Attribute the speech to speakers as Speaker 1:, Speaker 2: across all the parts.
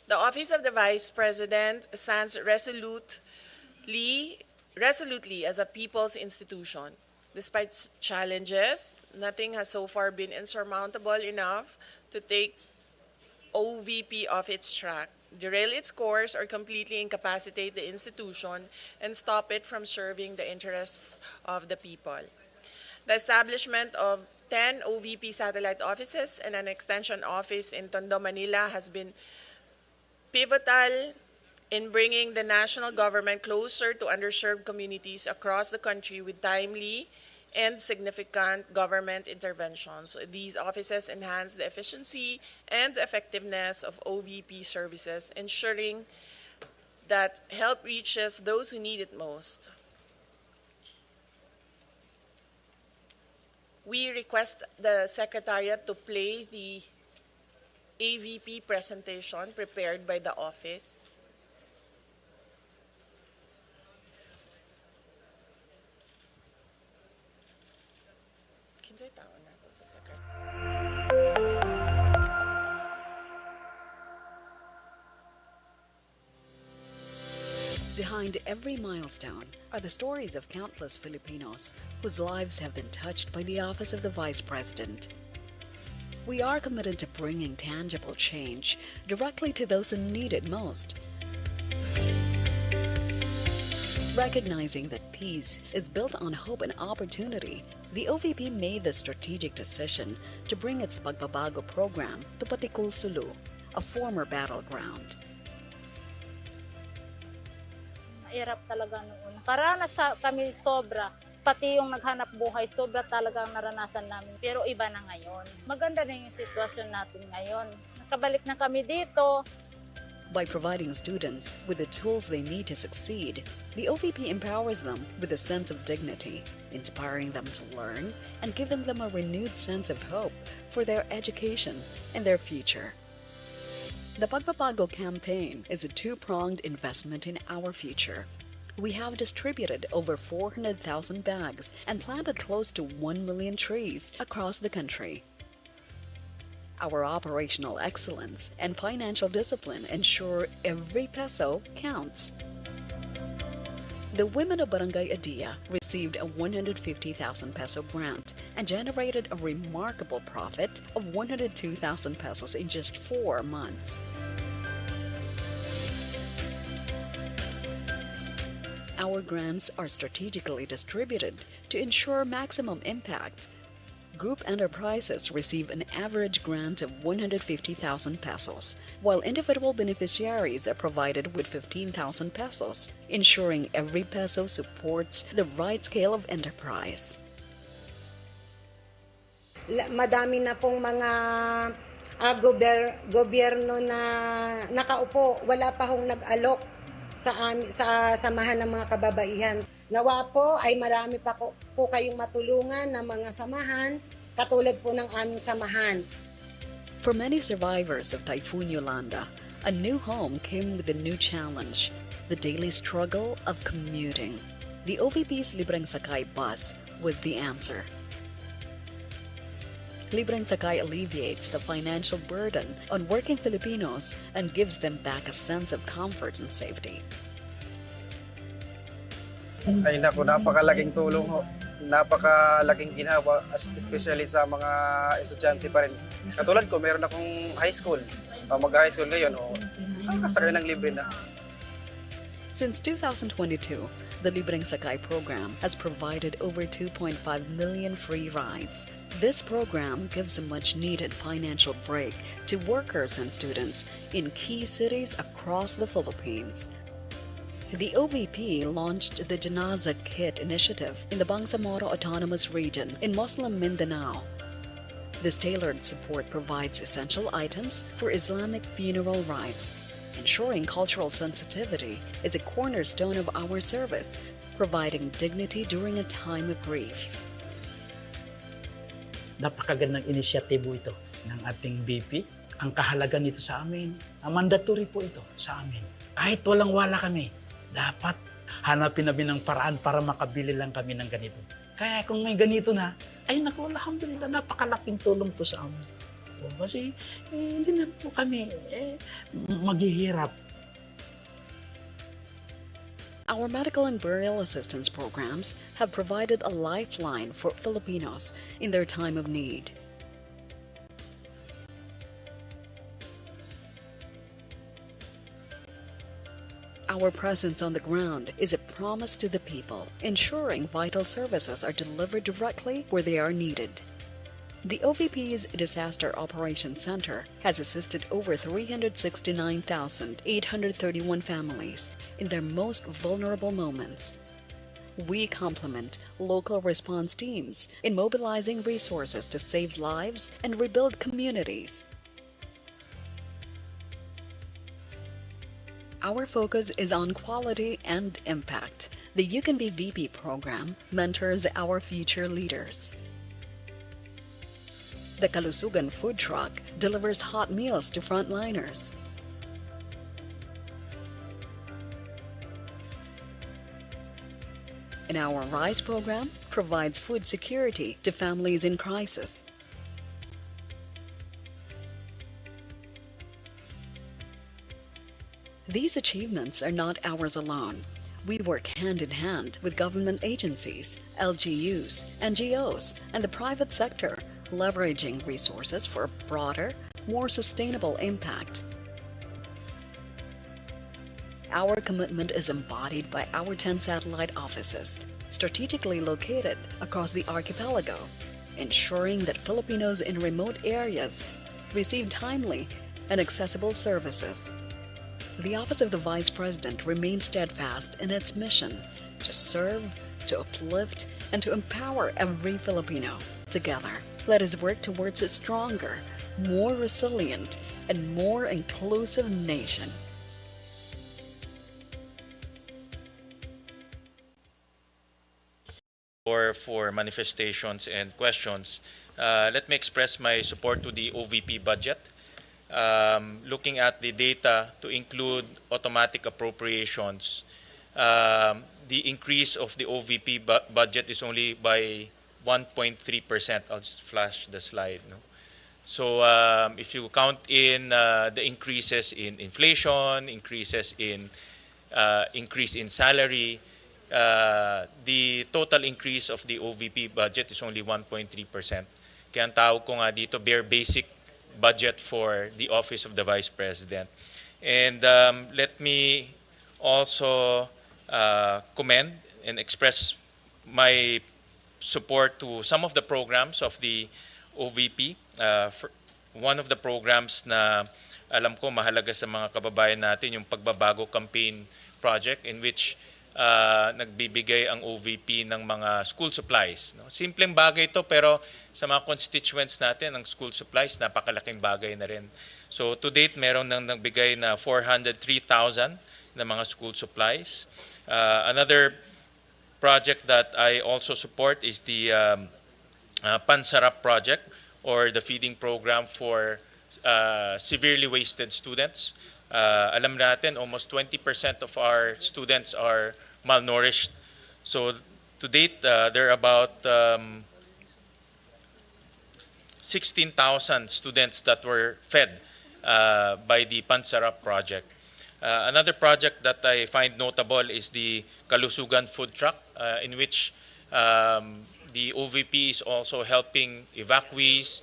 Speaker 1: The Office of the Vice President stands resolutely as a people's institution. Despite challenges, nothing has so far been insurmountable enough to take OVP off its track, derail its course, or completely incapacitate the institution and stop it from serving the interests of the people. The establishment of 10 OVP satellite offices and an extension office in Tondo, Manila has been pivotal in bringing the national government closer to underserved communities across the country with timely and significant government interventions. These offices enhance the efficiency and effectiveness of OVP services, ensuring that help reaches those who need it most. We request the Secretariat to play the AVP presentation prepared by the office. Kinsay tao na to sa Secretariat.
Speaker 2: Behind every milestone are the stories of countless Filipinos whose lives have been touched by the Office of the Vice President. We are committed to bringing tangible change directly to those who need it most. Recognizing that peace is built on hope and opportunity, the OVP made the strategic decision to bring its Pagbabago program to Patikul Sulu, a former battleground.
Speaker 3: Mahirap talaga noon. Karanas kami sobra. Pati yung naghanap buhay, sobra talagang naranasan namin. Pero iba na ngayon. Maganda na yung sitwasyon natin ngayon. Nakabalik na kami dito.
Speaker 2: By providing students with the tools they need to succeed, the OVP empowers them with a sense of dignity, inspiring them to learn and giving them a renewed sense of hope for their education and their future. The Pagbabago campaign is a two-pronged investment in our future. We have distributed over 400,000 bags and planted close to 1 million trees across the country. Our operational excellence and financial discipline ensure every peso counts. The women of Barangay Adia received a 150,000 peso grant and generated a remarkable profit of 102,000 pesos in just 4 months. Our grants are strategically distributed to ensure maximum impact. Group enterprises receive an average grant of 150,000 pesos, while individual beneficiaries are provided with 15,000 pesos, ensuring every peso supports the right scale of enterprise.
Speaker 4: Madami na pong mga gobyerno na nakaupo, wala pa hong nag-alok sa samahan ng mga kababaihan. Nawa po ay marami pa po kayong matulungan ng mga samahan katulad po ng aming samahan.
Speaker 2: For many survivors of Typhoon Yolanda, a new home came with a new challenge, the daily struggle of commuting. The OVP's Libreng Sakay bus was the answer. Libreng Sakay alleviates the financial burden on working Filipinos and gives them back a sense of comfort and safety.
Speaker 5: Ay naku, napakalaking tulong ho. Napakalaking ginawa, especially sa mga estudyante pa rin. Katulad ko, meron akong high school. Mag-high school ngayon, nakakasakay ng libre na.
Speaker 2: Since 2022, the Libreng Sakay program has provided over 2.5 million free rides. This program gives a much-needed financial break to workers and students in key cities across the Philippines. The OVP launched the Janaza Kit initiative in the Bangsamoro Autonomous Region in Muslim Mindanao. This tailored support provides essential items for Islamic funeral rites. Ensuring cultural sensitivity is a cornerstone of our service, providing dignity during a time of grief.
Speaker 6: Napakagandang inisyatibo ito ng ating BP. Ang kahalaga nito sa amin, mandatory po ito sa amin. Kahit walang-wala kami, dapat hanapin namin ng paraan para makabili lang kami ng ganito. Kaya kung may ganito na, ay naku, alhamdulillah, napakalaking tulong po sa amin. po. Kasi hindi na po kami maghihirap.
Speaker 2: Our medical and burial assistance programs have provided a lifeline for Filipinos in their time of need. Our presence on the ground is a promise to the people, ensuring vital services are delivered directly where they are needed. The OVP's Disaster Operations Center has assisted over 369,831 families in their most vulnerable moments. We complement local response teams in mobilizing resources to save lives and rebuild communities. Our focus is on quality and impact. The You Can Be VP program mentors our future leaders. The Kalusugan food truck delivers hot meals to frontliners. And our RISE program provides food security to families in crisis. These achievements are not ours alone. We work hand in hand with government agencies, LGUs, NGOs, and the private sector, leveraging resources for a broader, more sustainable impact. Our commitment is embodied by our 10 satellite offices, strategically located across the archipelago, ensuring that Filipinos in remote areas receive timely and accessible services. The Office of the Vice President remains steadfast in its mission to serve, to uplift, and to empower every Filipino. Together, let us work towards a stronger, more resilient, and more inclusive nation.
Speaker 7: For manifestations and questions, let me express my support to the OVP budget. Looking at the data to include automatic appropriations, the increase of the OVP budget is only by 1.3%. I'll just flash the slide. No? So if you count in the increases in inflation, increase in salary, the total increase of the OVP budget is only 1.3%. Kaya ang tawag ko nga dito, bare basic budget for the Office of the Vice President. And let me also commend and express my support to some of the programs of the OVP. One of the programs na alam ko mahalaga sa mga kababayan natin, yung Pagbabago Campaign Project, in which nagbibigay ang OVP ng mga school supplies. No? Simpleng bagay ito, pero sa mga constituents natin, ang school supplies, napakalaking bagay na rin. So to date, meron nang nagbigay na 403,000 na mga school supplies. Another project that I also support is the Pansarap project, or the feeding program for severely wasted students. Alam natin, almost 20% of our students are malnourished. So to date, there are about 16,000 students that were fed by the Pansarap project. Another project that I find notable is the Kalusugan food truck, in which the OVP is also helping evacuees,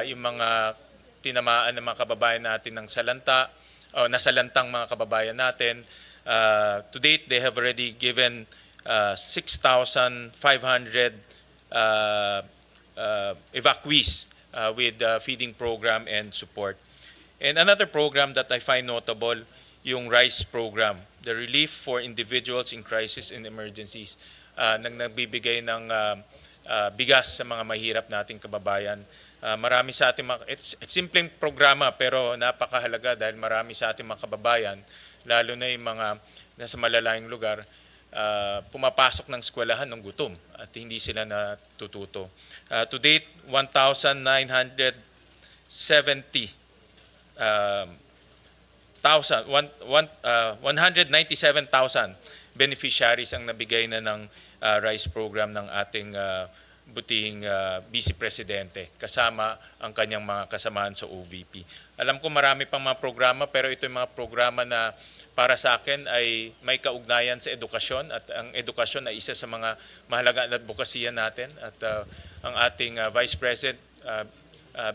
Speaker 7: yung mga tinamaan ng mga kababayan natin ng salanta, nasalantang mga kababayan natin. To date, they have already given 6,500 evacuees with feeding program and support. And another program that I find notable, yung RISE program, the Relief for Individuals in Crisis and Emergencies, nagbibigay ng bigas sa mga mahirap nating kababayan. Marami sa ating it's simpleng programa, pero napakahalaga dahil marami sa ating mga kababayan, lalo na yung mga nasa malalayong lugar, pumapasok ng eskwelahan ng gutom at hindi sila natututo. To date, 197,000 beneficiaries ang nabigay na ng RISE program ng ating butihing Vice Presidente kasama ang kanyang mga kasamahan sa OVP. Alam ko marami pang mga programa pero ito yung mga programa na para sa akin ay may kaugnayan sa edukasyon at ang edukasyon ay isa sa mga mahalaga na advokasya natin at ang ating Vice President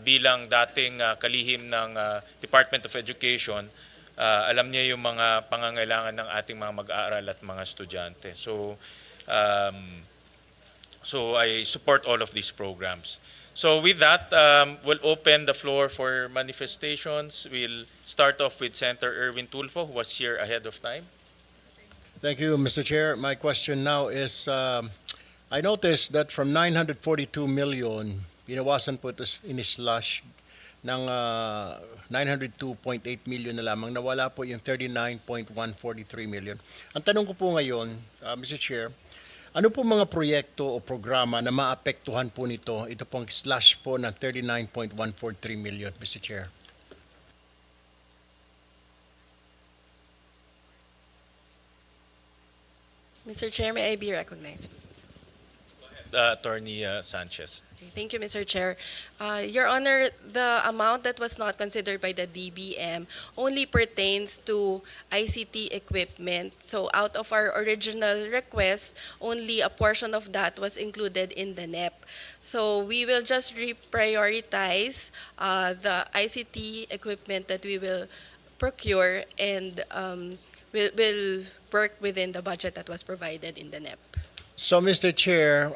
Speaker 7: bilang dating kalihim ng Department of Education, alam niya yung mga pangangailangan ng ating mga mag-aaral at mga estudyante. So I support all of these programs. So with that, we'll open the floor for manifestations. We'll start off with Senator Erwin Tulfo, who was here ahead of time.
Speaker 8: Thank you, Mr. Chair. My question now is, I noticed that from 942 million, binawasan po ito in-slash ng 902.8 million na lamang, nawala po yung 39.143 million. Ang tanong ko po ngayon, Mr. Chair, ano po mga proyekto o programa na maapektuhan po nito, ito pong slash po ng 39.143 million, Mr. Chair?
Speaker 9: Mr. Chair, may I be recognized?
Speaker 7: Attorney Sanchez.
Speaker 9: Thank you, Mr. Chair. Your Honor, the amount that was not considered by the DBM only pertains to ICT equipment. So out of our original request, only a portion of that was included in the NEP. So we will just reprioritize the ICT equipment that we will procure and will work within the budget that was provided in the NEP.
Speaker 8: So, Mr. Chair,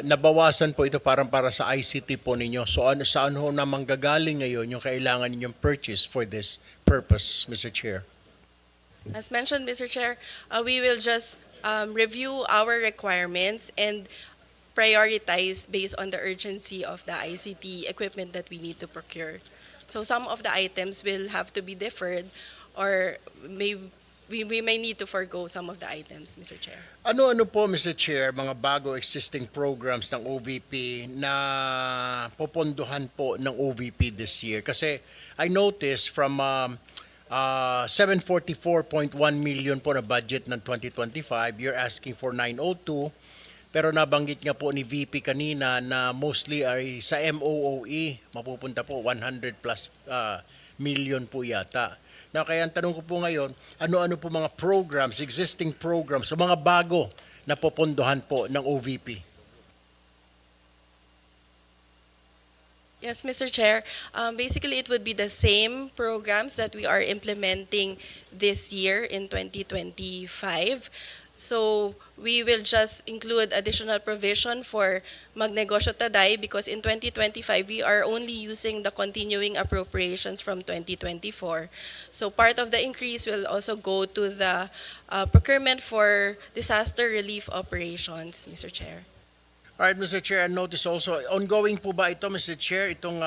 Speaker 8: nabawasan po ito para sa ICT po ninyo. So, saan ho na manggagaling ngayon yung kailangan ninyong purchase for this purpose, Mr. Chair?
Speaker 9: As mentioned, Mr. Chair, we will just review our requirements and prioritize based on the urgency of the ICT equipment that we need to procure. So some of the items will have to be deferred or we may need to forgo some of the items, Mr. Chair.
Speaker 8: Ano-ano po, Mr. Chair, mga bago existing programs ng OVP na popondohan po ng OVP this year? Kasi I noticed from 744.1 million po na budget ng 2025, you're asking for 902. Pero nabanggit nga po ni VP kanina na mostly ay sa MOOE, mapupunta po 100 plus million po yata. Na kaya ang tanong ko po ngayon, ano-ano po mga programs, existing programs, o mga bago na popondohan po ng OVP?
Speaker 9: Yes, Mr. Chair. Basically, it would be the same programs that we are implementing this year in 2025. So we will just include additional provision for magnegosyo taday because in 2025 we are only using the continuing appropriations from 2024. So part of the increase will also go to the procurement for disaster relief operations, Mr. Chair.
Speaker 8: All right, Mr. Chair, and notice also, ongoing po ba ito, Mr. Chair, itong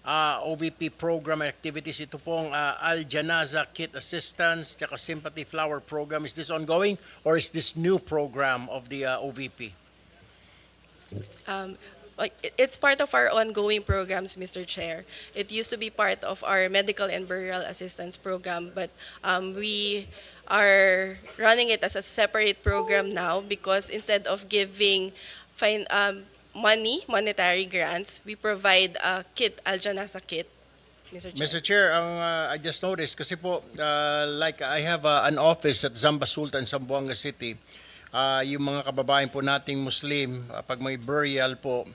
Speaker 8: OVP program activities, ito pong Al-Janaza Kit Assistance, tsaka Sympathy Flower Program, is this ongoing or is this new program of the OVP?
Speaker 9: It's part of our ongoing programs, Mr. Chair. It used to be part of our medical and burial assistance program, but we are running it as a separate program now because instead of giving monetary grants, we provide a kit, Al-Janasa kit, Mr. Chair.
Speaker 8: Mr. Chair, I just noticed, kasi po, like I have an office at Zamba Sultan, Zamboanga City. Yung mga kababayan po nating Muslim, pag may burial po,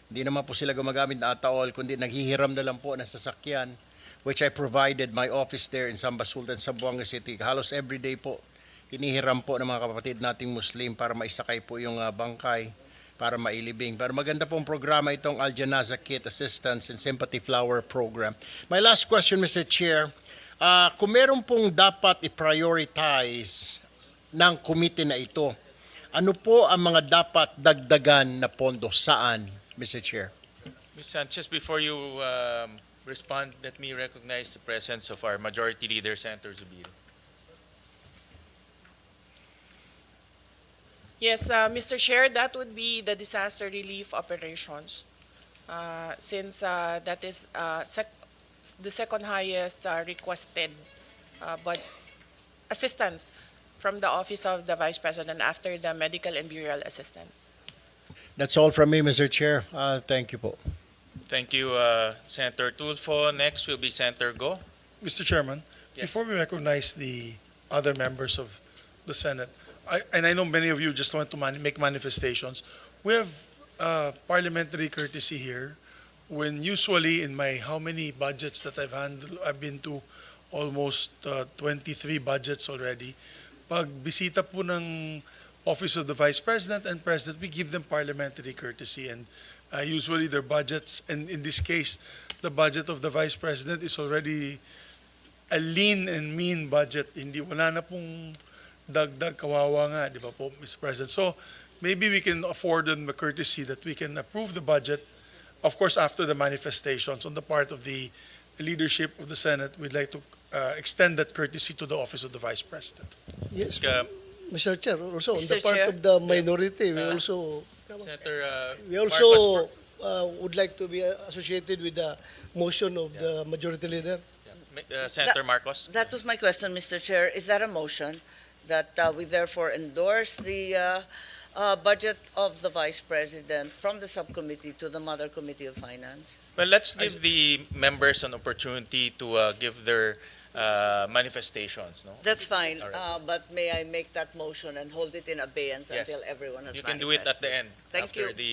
Speaker 8: hindi naman po sila gumagamit na ataol, kundi naghihiram na lang po ng sasakyan, which I provided my office there in Zamba Sultan, Zamboanga City. Halos everyday po, hinihiram po ng mga kapatid nating Muslim para maisakay po yung bangkay, para mailibing. Pero maganda pong programa itong Al-Janaza Kit Assistance and Sympathy Flower Program. My last question, Mr. Chair, kung meron pong dapat i-prioritize ng committee na ito, ano po ang mga dapat dagdagan na pondo? Saan, Mr. Chair?
Speaker 7: Ms. Sanchez, before you respond, let me recognize the presence of our Majority Leader, Senator Zubiri.
Speaker 1: Yes, Mr. Chair, that would be the disaster relief operations since that is the second highest requested but assistance from the Office of the Vice President after the medical and burial assistance.
Speaker 8: That's all from me, Mr. Chair. Thank you po.
Speaker 7: Thank you, Senator Tulfo. Next will be Senator Go.
Speaker 10: Mr. Chairman,
Speaker 7: Yes.
Speaker 10: before we recognize the other members of the Senate, I know many of you just want to make manifestations. We have parliamentary courtesy here when usually in my how many budgets that I've handled, I've been to almost 23 budgets already. Pag bisita po ng Office of the Vice President and President, we give them parliamentary courtesy, and usually their budgets, and in this case, the budget of the Vice President is already a lean and mean budget. Hindi, wala na pong dagdag, kawawa nga, di ba po, Mr. President? So maybe we can afford them the courtesy that we can approve the budget, of course, after the manifestations on the part of the leadership of the Senate. We'd like to extend that courtesy to the Office of the Vice President.
Speaker 11: Yes,
Speaker 7: Uh,
Speaker 11: Mr. Chair. Also, on the
Speaker 12: Mr.
Speaker 11: part
Speaker 12: Chair.
Speaker 11: of the minority, we also
Speaker 7: Senator
Speaker 11: we also would like to be associated with the motion of the majority leader.
Speaker 7: Senator Marcos.
Speaker 12: That was my question, Mr. Chair. Is that a motion that we therefore endorse the budget of the Vice President from the subcommittee to the Mother Committee of Finance?
Speaker 7: Well, let's give the members an opportunity to give their manifestations. No?
Speaker 12: That's fine,
Speaker 7: All right.
Speaker 12: but may I make that motion and hold it in abeyance
Speaker 7: Yes.
Speaker 12: until everyone has
Speaker 7: You can do it at the end
Speaker 12: Thank
Speaker 7: after
Speaker 12: you.
Speaker 7: the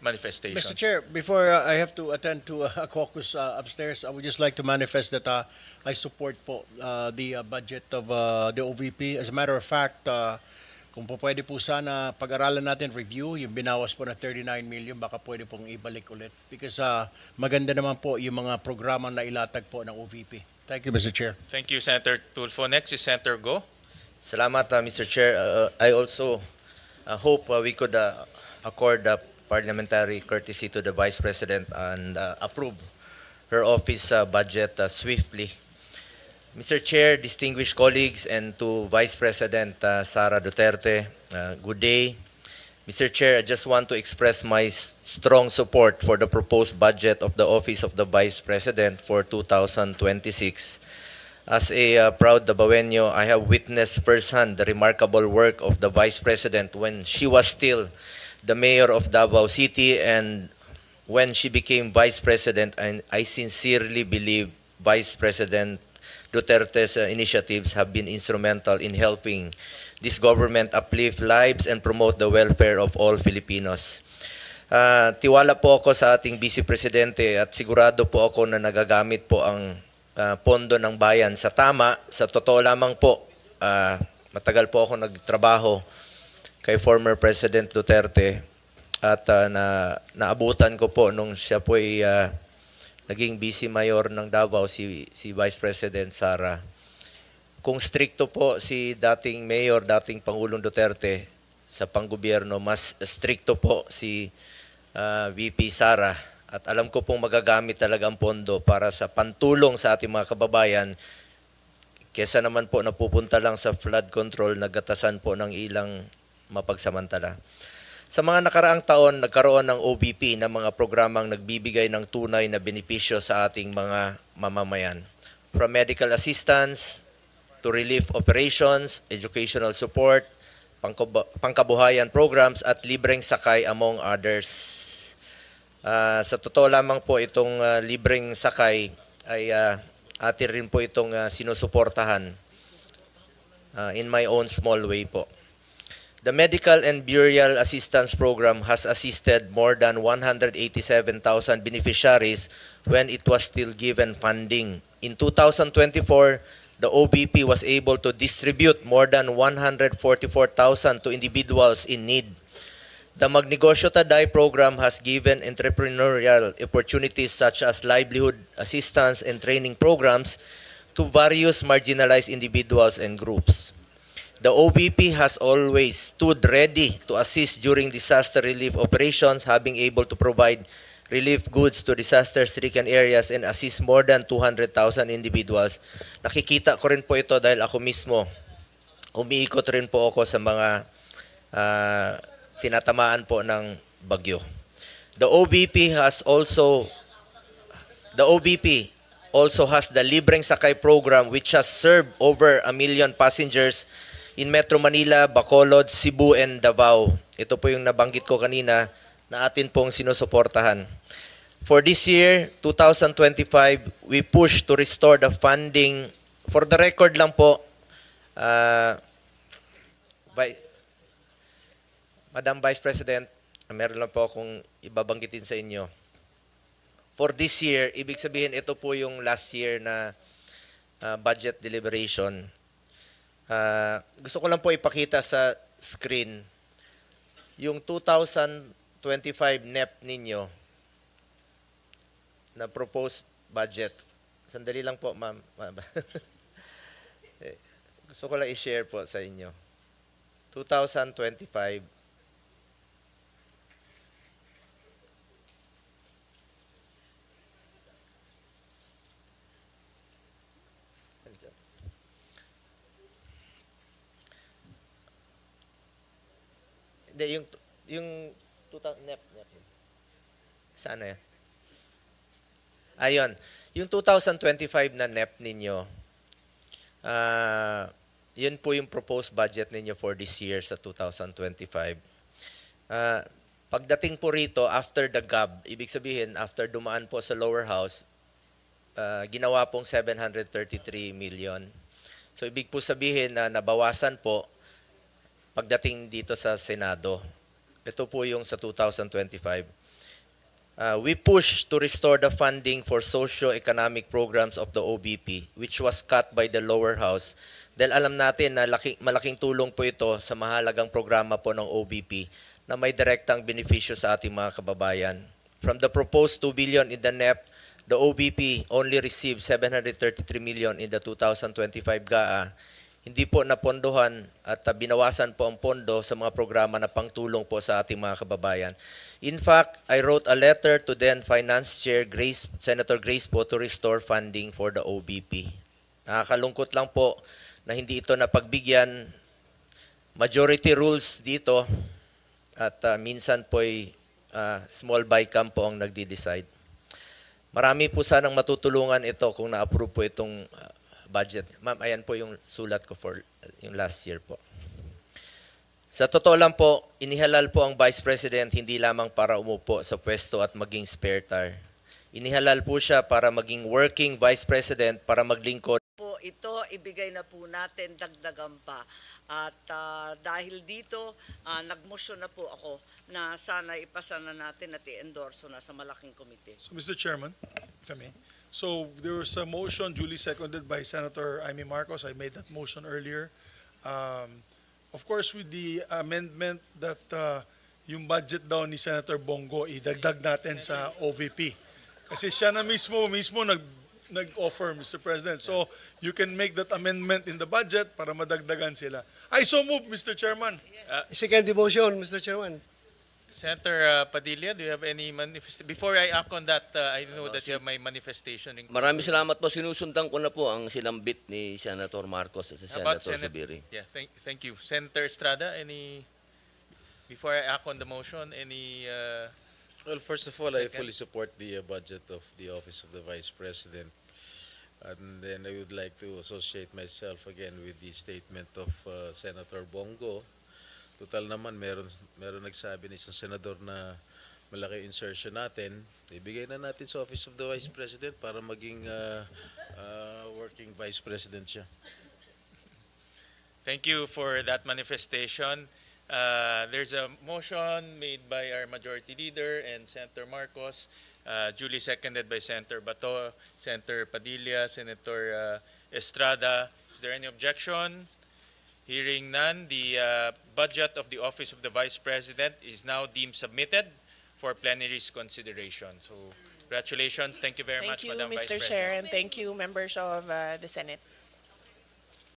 Speaker 7: manifestations.
Speaker 8: Mr. Chair, before I have to attend to a caucus upstairs, I would just like to manifest that I support po the budget of the OVP. As a matter of fact, kung po pwede po sana pag-aralan natin, review, yung binawas po na 39 million, baka pwede pong ibalik ulit. Because maganda naman po yung mga programang na ilatag po ng OVP. Thank you, Mr. Chair.
Speaker 7: Thank you, Senator Tulfo. Next is Senator Go.
Speaker 13: Salamat, Mr. Chair. I also hope we could accord parliamentary courtesy to the Vice President and approve her office budget swiftly. Mr. Chair, distinguished colleagues, and to Vice President Sara Duterte, good day. Mr. Chair, I just want to express my strong support for the proposed budget of the Office of the Vice President for 2026. As a proud Dabawenyo, I have witnessed firsthand the remarkable work of the Vice President when she was still the mayor of Davao City, and when she became Vice President, and I sincerely believe Vice President Duterte's initiatives have been instrumental in helping this government uplift lives and promote the welfare of all Filipinos. Tiwala po ako sa ating Vice Presidente at sigurado po ako na nagagamit po ang pondo ng bayan sa tama. Sa totoo lamang po, matagal po ako nagtrabaho kay former President Duterte at naabutan ko po nung siya po ay naging vice mayor ng Davao, si Vice President Sara. Kung stricto po si dating mayor, dating Pangulong Duterte sa panggobyerno, mas stricto po si VP Sara. At alam ko pong magagamit talaga ang pondo para sa pantulong sa ating mga kababayan, kesa naman po napupunta lang sa flood control, nagatasan po ng ilang mapagsamantala. Sa mga nakaraang taon, nagkaroon ng OVP na mga programang nagbibigay ng tunay na benepisyo sa ating mga mamamayan. From medical assistance to relief operations, educational support, pangkabuhayan programs at libreng sakay among others. Sa totoo lamang po itong libreng sakay ay atin rin po itong sinusuportahan in my own small way po. The Medical and Burial Assistance Program has assisted more than 187,000 beneficiaries when it was still given funding. In 2024, the OVP was able to distribute more than 144,000 to individuals in need. The Magnegosyo Taday program has given entrepreneurial opportunities such as livelihood assistance and training programs to various marginalized individuals and groups. The OVP has always stood ready to assist during disaster relief operations, having able to provide relief goods to disaster-stricken areas and assist more than 200,000 individuals. Nakikita ko rin po ito dahil ako mismo, umiikot rin po ako sa mga tinatamaan po ng bagyo. The OVP also has the Libreng Sakay program, which has served over 1 million passengers in Metro Manila, Bacolod, Cebu, and Davao. ito po yung nabanggit ko kanina na atin pong sinusuportahan. For this year, 2025, we push to restore the funding. For the record lang po, Madam Vice President, meron lang po akong ibabanggitin sa inyo. For this year, ibig sabihin ito po yung last year na budget deliberation. Gusto ko lang po ipakita sa screen yung 2025 NEP ninyo na proposed budget. Sandali lang po, ma'am. Gusto ko lang i-share po sa inyo. 2025. Hindi, yung 2000 NEP. Saan na yan? Ayun, yung 2025 na NEP ninyo, yun po yung proposed budget ninyo for this year sa 2025. Pagdating po rito, after the GAB, ibig sabihin, after dumaan po sa lower house, ginawa pong 733 million. So, ibig po sabihin na nabawasan po pagdating dito sa Senado. Ito po yung sa 2025. We push to restore the funding for socio-economic programs of the OBP, which was cut by the lower house. Dahil alam natin na malaking tulong po ito sa mahalagang programa po ng OBP na may direktang benepisyo sa ating mga kababayan. From the proposed 2 billion in the NEP, the OBP only received 733 million in the 2025 GAA. Hindi po napondohan at binawasan po ang pondo sa mga programa na pangtulong po sa ating mga kababayan. In fact, I wrote a letter to then Finance Chair Senator Grace po to restore funding for the OBP. Nakakalungkot lang po na hindi ito napagbigyan. Majority rules dito at minsan po'y small bycam po ang nagdi-decide. Marami po sanang matutulungan ito kung na-approve po itong budget. Ma'am, ayan po yung sulat ko for yung last year po. Sa totoo lang po, inihalal po ang Vice President hindi lamang para umupo sa pwesto at maging spare tire. Inihalal po siya para maging working Vice President para maglingkod.
Speaker 12: Po ito, ibigay na po natin, dagdagan pa. At dahil dito, nagmotion na po ako na sana ipasa na natin at i-endorso na sa malaking komite.
Speaker 10: So, Mr. Chairman, if I may. So, there was a motion duly seconded by Senator Amy Marcos. I made that motion earlier. Of course, with the amendment that yung budget daw ni Senator Bongo, idagdag natin sa OVP. Kasi siya na mismo nag-offer, Mr. President. So, you can make that amendment in the budget para madagdagan sila. I so move, Mr. Chairman.
Speaker 11: Second motion, Mr. Chairman.
Speaker 7: Senator Padilla, do you have any manifestation? Before I act on that, I know that you have my manifestation.
Speaker 14: Maraming salamat po. Sinusundan ko na po ang sinambit ni Senator Marcos at si Senator Zubiri.
Speaker 7: Yeah, thank you. Senator Estrada, before I act on the motion,
Speaker 15: Well, first of all, I fully support the budget of the Office of the Vice President. And then I would like to associate myself again with the statement of Senator Bongo. Total naman, meron nagsabi ni isang senador na malaki insertion natin. Ibigay na natin sa Office of the Vice President para maging working Vice President siya.
Speaker 7: Thank you for that manifestation. There's a motion made by our Majority Leader and Senator Marcos, duly seconded by Senator Bato, Senator Padilla, Senator Estrada. Is there any objection? Hearing none, the budget of the Office of the Vice President is now deemed submitted for plenary's consideration. So, congratulations. Thank you very much, Madam Vice President.
Speaker 1: Thank you, Mr. Chair, and thank you, members of the Senate.